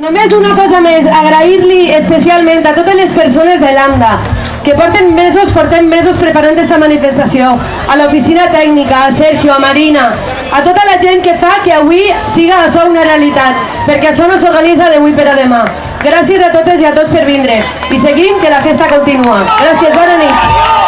Només una cosa més, agrair-li especialment a totes les persones de l'AMDA que portem mesos preparant aquesta manifestació, a l'oficina tècnica, a Sergio, a Marina, a tota la gent que fa que avui siga això una realitat, perquè això no s'organitza d'avui per a demà. Gràcies a totes i a tots per vindre. I seguim, que la festa continua. Gràcies, bona nit.